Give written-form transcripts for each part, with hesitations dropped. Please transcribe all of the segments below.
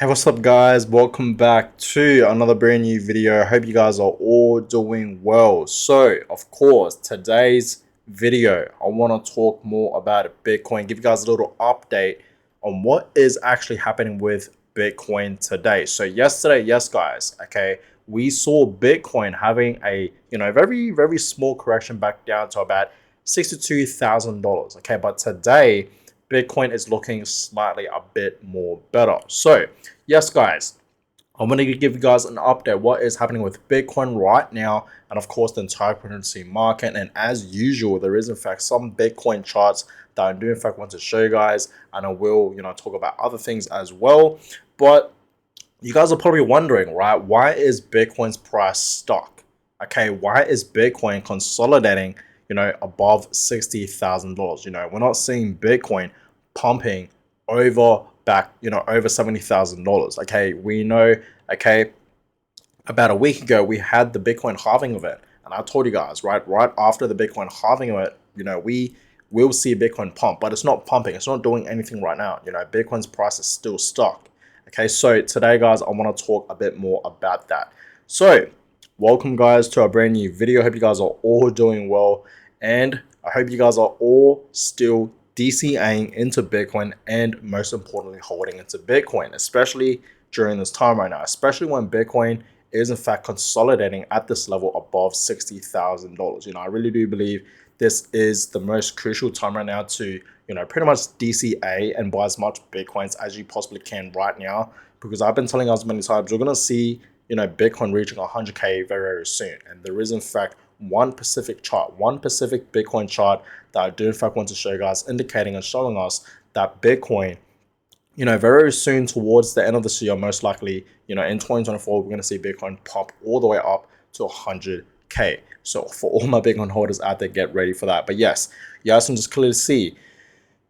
Hey, what's up guys? Welcome back to another brand new video. I hope you guys are all doing well. So, of course, today's video, I want to talk more about Bitcoin, give you guys a little update on what is actually happening with Bitcoin today. So, yesterday, yes guys, okay, we saw Bitcoin having a, very small correction back down to about $62,000, okay? But today, Bitcoin is looking slightly a bit more better. So, yes, guys, I'm going to give you guys an update what is happening with Bitcoin right now, and of course the entire cryptocurrency market. And as usual, there is in fact some Bitcoin charts that I do in fact want to show you guys, and I will talk about other things as well. But you guys are probably wondering, right? Why is Bitcoin's price stuck? Okay, why is Bitcoin consolidating, above $60,000? We're not seeing Bitcoin pumping over back, over $70,000. Okay, we know, okay, about a week ago we had the Bitcoin halving event, and I told you guys, right after the Bitcoin halving event, we will see Bitcoin pump, but it's not pumping, it's not doing anything right now. Bitcoin's price is still stuck. Okay, so today, guys, I want to talk a bit more about that. So, welcome, guys, to a brand new video. I hope you guys are all doing well, and I hope you guys are all still DCAing into Bitcoin, and most importantly, holding into Bitcoin, especially during this time right now, especially when Bitcoin is in fact consolidating at this level above $60,000. I really do believe this is the most crucial time right now to pretty much DCA and buy as much Bitcoins as you possibly can right now, because I've been telling us many times we're gonna see Bitcoin reaching 100K very soon. And there is in fact one specific Bitcoin chart that I do in fact want to show you guys, indicating and showing us that Bitcoin, very soon towards the end of this year, most likely, in 2024, we're going to see Bitcoin pop all the way up to 100K. So for all my Bitcoin holders out there, get ready for that. But yes, you guys can just clearly see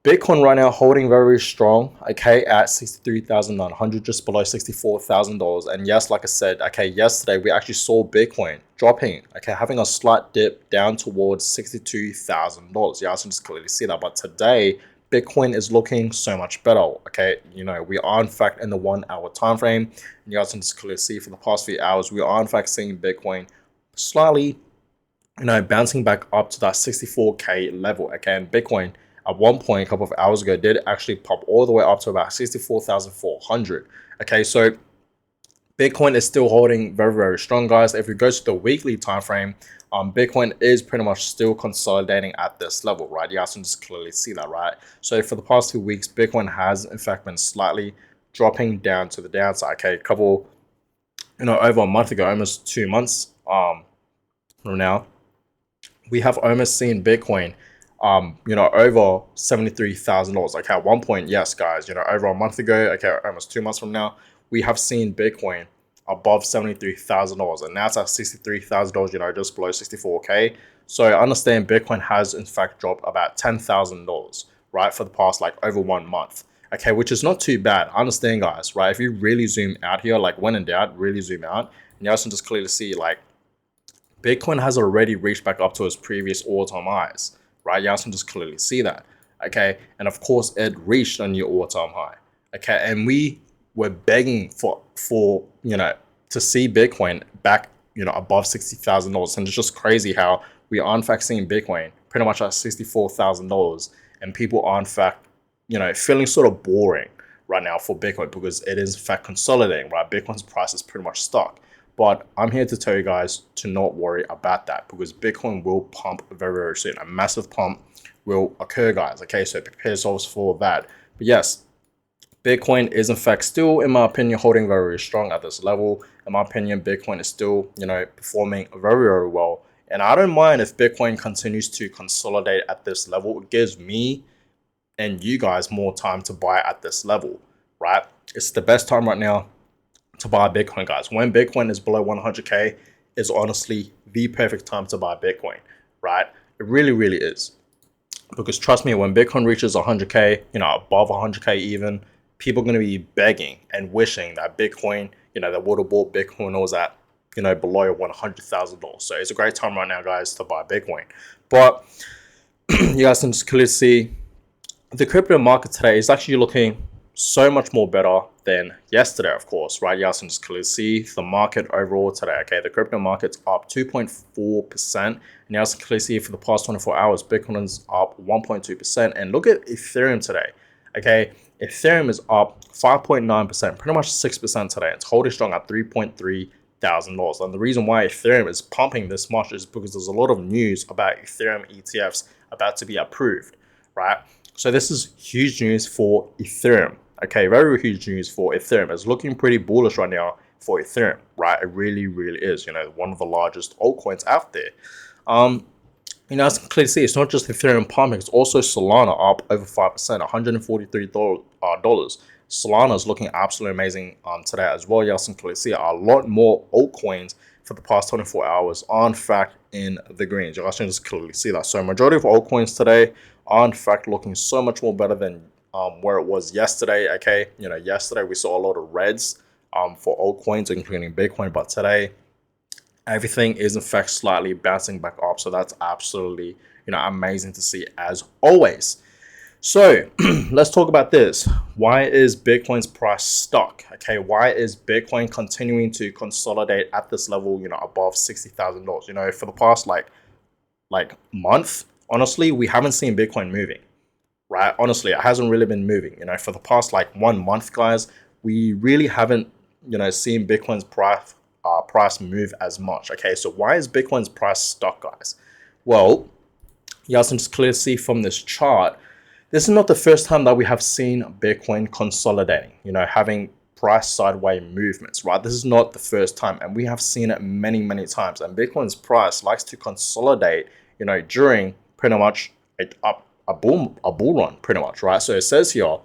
Bitcoin right now holding very strong, okay, at 63,900, just below $64,000. And yes, like I said, okay, yesterday we actually saw Bitcoin dropping, okay, having a slight dip down towards $62,000. You guys can just clearly see that. But today, Bitcoin is looking so much better. Okay, we are in fact in the 1 hour time frame. And you guys can just clearly see for the past few hours, we are in fact seeing Bitcoin slightly, bouncing back up to that 64K level. Okay, and Bitcoin at one point a couple of hours ago did actually pop all the way up to about 64,400. Okay, so Bitcoin is still holding very strong, guys. If we go to the weekly time frame, Bitcoin is pretty much still consolidating at this level, right? You guys can just clearly see that, right? So for the past 2 weeks, Bitcoin has in fact been slightly dropping down to the downside. Okay, a couple, over a month ago, almost 2 months from now, we have almost seen Bitcoin over $73,000. Okay, at one point, yes, guys, over a month ago, okay, almost 2 months from now, we have seen Bitcoin above $73,000, and now it's at $63,000, just below 64K. So I understand Bitcoin has in fact dropped about $10,000, right, for the past like over 1 month. Okay, which is not too bad. I understand, guys, right? If you really zoom out here, like when in doubt, really zoom out, and you guys can just clearly see like Bitcoin has already reached back up to its previous all-time highs, right? You guys can just clearly see that. Okay, and of course it reached a new all-time high. Okay, and we were begging for to see Bitcoin back above $60,000, and it's just crazy how we are in fact seeing Bitcoin pretty much at $64,000, and people are in fact feeling sort of boring right now for Bitcoin, because it is in fact consolidating, right? Bitcoin's price is pretty much stuck. But I'm here to tell you guys to not worry about that, because Bitcoin will pump very soon. A massive pump will occur, guys. Okay, so prepare yourselves for that. But yes, Bitcoin is in fact still, in my opinion, holding very strong at this level. In my opinion, Bitcoin is still, performing very well. And I don't mind if Bitcoin continues to consolidate at this level. It gives me and you guys more time to buy at this level, right? It's the best time right now to buy Bitcoin, guys. When Bitcoin is below 100K is honestly the perfect time to buy Bitcoin, right? It really is. Because trust me, when Bitcoin reaches 100K, above 100K even, people are going to be begging and wishing that Bitcoin, that would have bought Bitcoin was at, below $100,000. So it's a great time right now, guys, to buy Bitcoin. But you guys can just clearly see the crypto market today is actually looking so much more better than yesterday, of course, right? You guys can just clearly see the market overall today. Okay, the crypto market's up 2.4%. And you guys can clearly see for the past 24 hours, Bitcoin is up 1.2%. And look at Ethereum today. Okay, Ethereum is up 5.9%, pretty much 6% today. It's holding strong at $3,300. And the reason why Ethereum is pumping this much is because there's a lot of news about Ethereum ETFs about to be approved, right? So this is huge news for Ethereum. Okay, very huge news for Ethereum. It's looking pretty bullish right now for Ethereum, right? It really, really is. You know, one of the largest altcoins out there. As you can clearly see, it's not just Ethereum pumping, it's also Solana up over 5%, $143. Solana is looking absolutely amazing today as well. You guys can clearly see a lot more altcoins for the past 24 hours are in fact in the greens. You guys can just clearly see that. So majority of altcoins today are in fact looking so much more better than where it was yesterday. Okay, you know, yesterday we saw a lot of reds for altcoins, including Bitcoin, but today everything is in fact slightly bouncing back up. So that's absolutely, amazing to see as always. So let's talk about this. Why is Bitcoin's price stuck? Okay, why is Bitcoin continuing to consolidate at this level, above $60,000? For the past like month, honestly, we haven't seen Bitcoin moving, right? Honestly, it hasn't really been moving. For the past like 1 month, guys, we really haven't, seen Bitcoin's price move as much. Okay, so why is Bitcoin's price stuck, guys? Well, you guys can just clearly see from this chart, this is not the first time that we have seen Bitcoin consolidating, having price sideways movements, right? This is not the first time, and we have seen it many, many times. And Bitcoin's price likes to consolidate, during pretty much a bull run, pretty much, right? So it says here,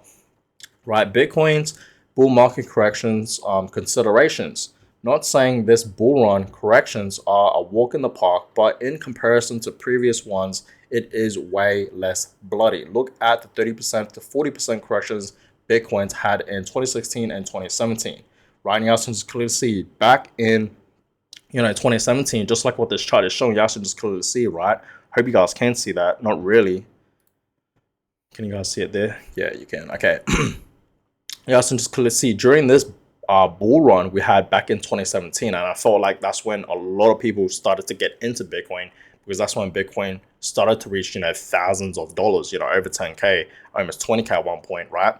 right, Bitcoin's bull market corrections considerations. Not saying this bull run corrections are a walk in the park, but in comparison to previous ones, it is way less bloody. Look at the 30% to 40% corrections Bitcoins had in 2016 and 2017. Right now, you can just clearly see back in 2017, just like what this chart is showing, you guys can just clearly see, right? Hope you guys can see that. Not really. Can you guys see it there? Yeah, you can. Okay. You guys can just clearly see during this bull run we had back in 2017, and I felt like that's when a lot of people started to get into Bitcoin, because that's when Bitcoin started to reach thousands of dollars, over 10k, almost 20k at one point, right?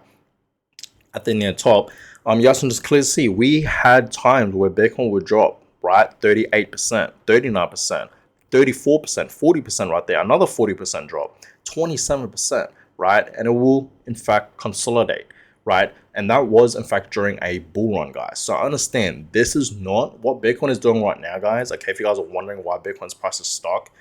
At the near top, you guys can just clearly see we had times where Bitcoin would drop, right? 38%, 39%, 34%, 40% right there, another 40% drop, 27%, right? And it will in fact consolidate, right? And that was in fact during a bull run, guys. So I understand this is not what Bitcoin is doing right now, guys. Okay, if you guys are wondering why Bitcoin's price is stuck,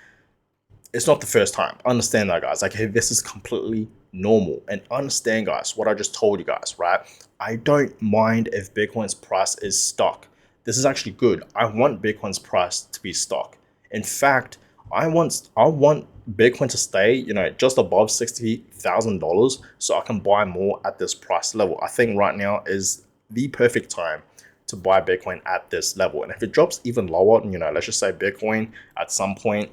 it's not the first time. Understand that, guys. Okay, this is completely normal. And understand, guys, what I just told you guys, right? I don't mind if Bitcoin's price is stuck. This is actually good. I want Bitcoin's price to be stuck. In fact, I want Bitcoin to stay, just above $60,000, so I can buy more at this price level. I think right now is the perfect time to buy Bitcoin at this level. And if it drops even lower, let's just say Bitcoin at some point,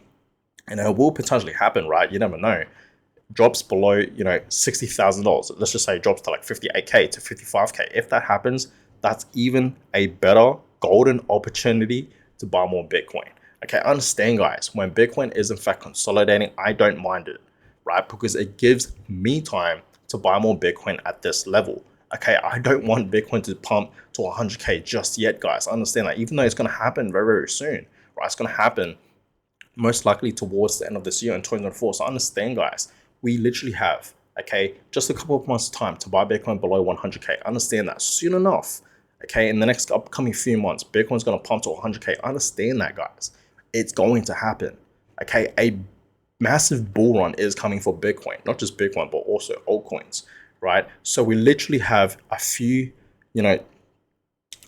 and it will potentially happen, right? You never know. Drops below, $60,000. Let's just say it drops to like 58k to 55k. If that happens, that's even a better golden opportunity to buy more Bitcoin. Okay, understand, guys, when Bitcoin is in fact consolidating, I don't mind it, right? Because it gives me time to buy more Bitcoin at this level. Okay, I don't want Bitcoin to pump to 100k just yet, guys. Understand that, even though it's going to happen very, very soon, right? It's going to happen most likely towards the end of this year in 2024. So understand, guys, we literally have, okay, just a couple of months time to buy Bitcoin below 100k. Understand that soon enough, okay, in the next upcoming few months, Bitcoin's going to pump to 100k. Understand that, guys. It's going to happen. Okay, a massive bull run is coming for Bitcoin, not just Bitcoin, but also altcoins, right? So we literally have a few,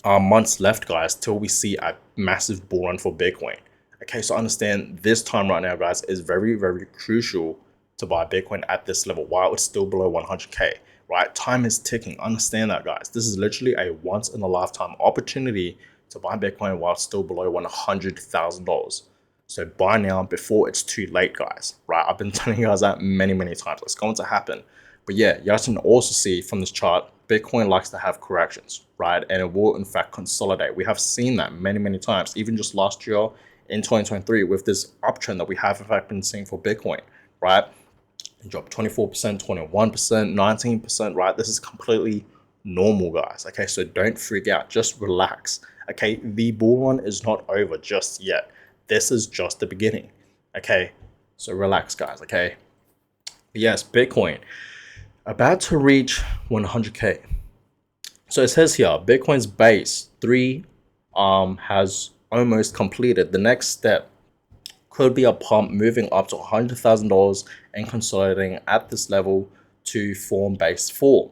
months left, guys, till we see a massive bull run for Bitcoin. Okay, so understand this time right now, guys, is very, very crucial to buy Bitcoin at this level while it's still below 100k, right? Time is ticking. Understand that, guys. This is literally a once in a lifetime opportunity to buy Bitcoin while it's still below $100,000. So buy now before it's too late, guys, right? I've been telling you guys that many, many times. It's going to happen. But yeah, you guys can also see from this chart, Bitcoin likes to have corrections, right? And it will in fact consolidate. We have seen that many times, even just last year in 2023 with this uptrend that we have in fact been seeing for Bitcoin, right? It dropped 24%, 21%, 19%, right? This is completely normal, guys. Okay, so don't freak out, just relax. Okay, the bull run is not over just yet. This is just the beginning. Okay, so relax, guys. Okay, yes, Bitcoin about to reach 100k. So it says here Bitcoin's base 3 has almost completed. The next step could be a pump moving up to $100,000 and consolidating at this level to form base 4.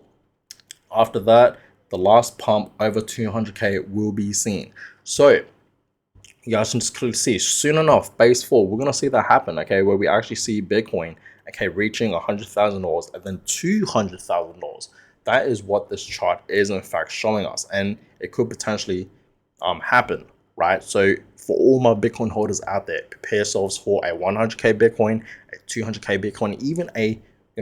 After that, the last pump over 200k will be seen. So you guys can just clearly see soon enough, base 4, we're going to see that happen, okay, where we actually see Bitcoin, okay, reaching $100,000 and then $200,000. That is what this chart is in fact showing us, and it could potentially happen, right? So for all my Bitcoin holders out there, prepare yourselves for a 100k Bitcoin, a 200k Bitcoin, even a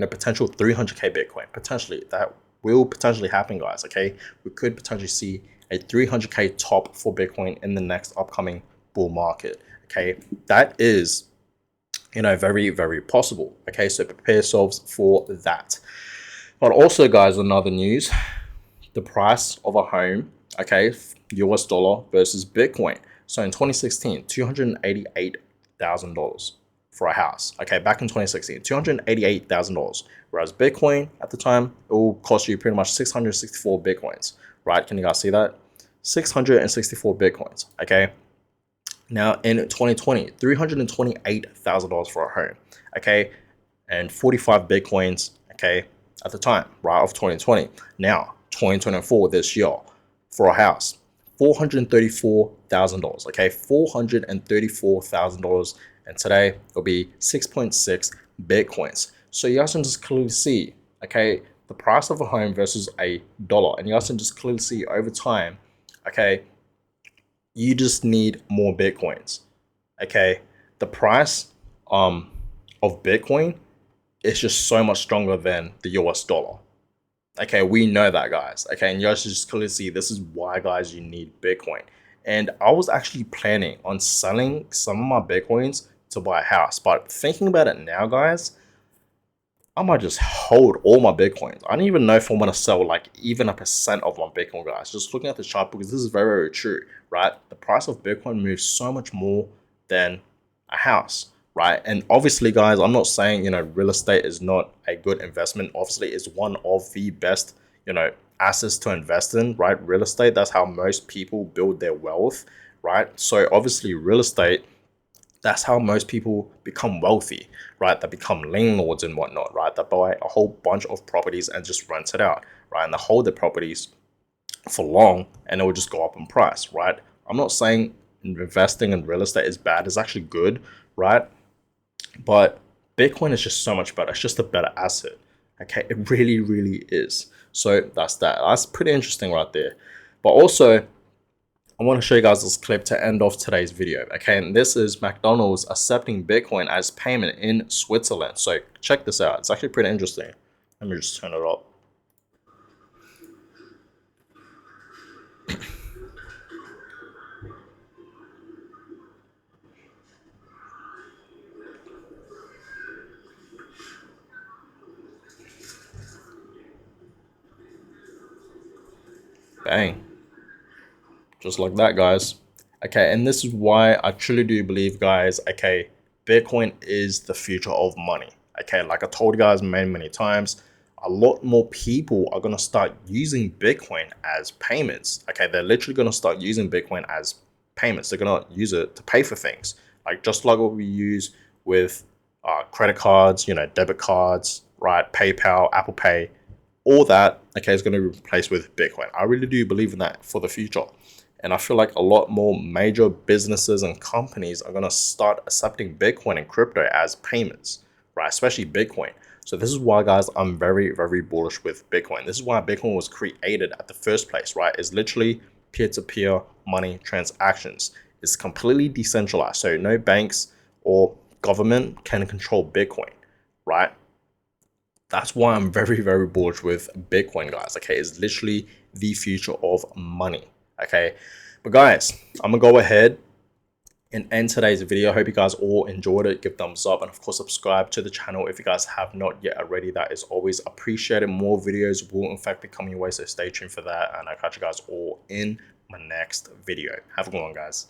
potential 300k Bitcoin. Potentially that will potentially happen, guys. Okay, we could potentially see a 300k top for Bitcoin in the next upcoming bull market. Okay, that is very possible. Okay, so prepare yourselves for that. But also, guys, another news, the price of a home, okay, US dollar versus Bitcoin. So in 2016, $288,000 for a house. Okay, back in 2016, $288,000. Whereas Bitcoin at the time, it will cost you pretty much 664 Bitcoins, right? Can you guys see that? 664 Bitcoins, okay? Now in 2020, $328,000 for a home, okay? And 45 Bitcoins, okay, at the time, right, of 2020. Now, 2024, this year, for a house, $434,000, okay, $434,000, and today it'll be 6.6 Bitcoins. So you guys can just clearly see, okay, the price of a home versus a dollar, and you guys can just clearly see over time, okay, you just need more Bitcoins, okay. The price of Bitcoin is just so much stronger than the US dollar. Okay, we know that, guys. Okay, and you guys should just clearly see this is why, guys, you need Bitcoin. And I was actually planning on selling some of my Bitcoins to buy a house, but thinking about it now, guys, I might just hold all my Bitcoins. I don't even know if I'm gonna sell like even a percent of my Bitcoin, guys. Just looking at the chart, because this is very true, right? The price of Bitcoin moves so much more than a house, right? And obviously, guys, I'm not saying real estate is not a good investment. Obviously, it's one of the best assets to invest in, right? Real estate, that's how most people build their wealth, right? So obviously, real estate, that's how most people become wealthy, right? They become landlords and whatnot, right? They buy a whole bunch of properties and just rent it out, right? And they hold the properties for long and it will just go up in price, right? I'm not saying investing in real estate is bad. It's actually good, right? But Bitcoin is just so much better. It's just a better asset. Okay, it really is. So that's that. That's pretty interesting right there. But also, I want to show you guys this clip to end off today's video. Okay, and this is McDonald's accepting Bitcoin as payment in Switzerland. So check this out. It's actually pretty interesting. Let me just turn it up. Bang. Just like that, guys. Okay, and this is why I truly do believe, guys, okay, Bitcoin is the future of money. Okay, like I told you guys many times, a lot more people are going to start using Bitcoin as payments. Okay, they're literally going to start using Bitcoin as payments. They're going to use it to pay for things, like just like what we use with credit cards, debit cards, right? PayPal, Apple Pay, all that, okay, is going to be replaced with Bitcoin. I really do believe in that for the future. And I feel like a lot more major businesses and companies are going to start accepting Bitcoin and crypto as payments, right? Especially Bitcoin. So this is why, guys, I'm very bullish with Bitcoin. This is why Bitcoin was created at the first place, right? It's literally peer-to-peer money transactions. It's completely decentralized. So no banks or government can control Bitcoin, right? That's why I'm very, very bullish with Bitcoin, guys. Okay, it's literally the future of money. Okay, but guys, I'm gonna go ahead and end today's video. I hope you guys all enjoyed it. Give thumbs up, and of course subscribe to the channel if you guys have not yet already. That is always appreciated. More videos will in fact be coming your way, so stay tuned for that, and I'll catch you guys all in my next video. Have a good one, guys.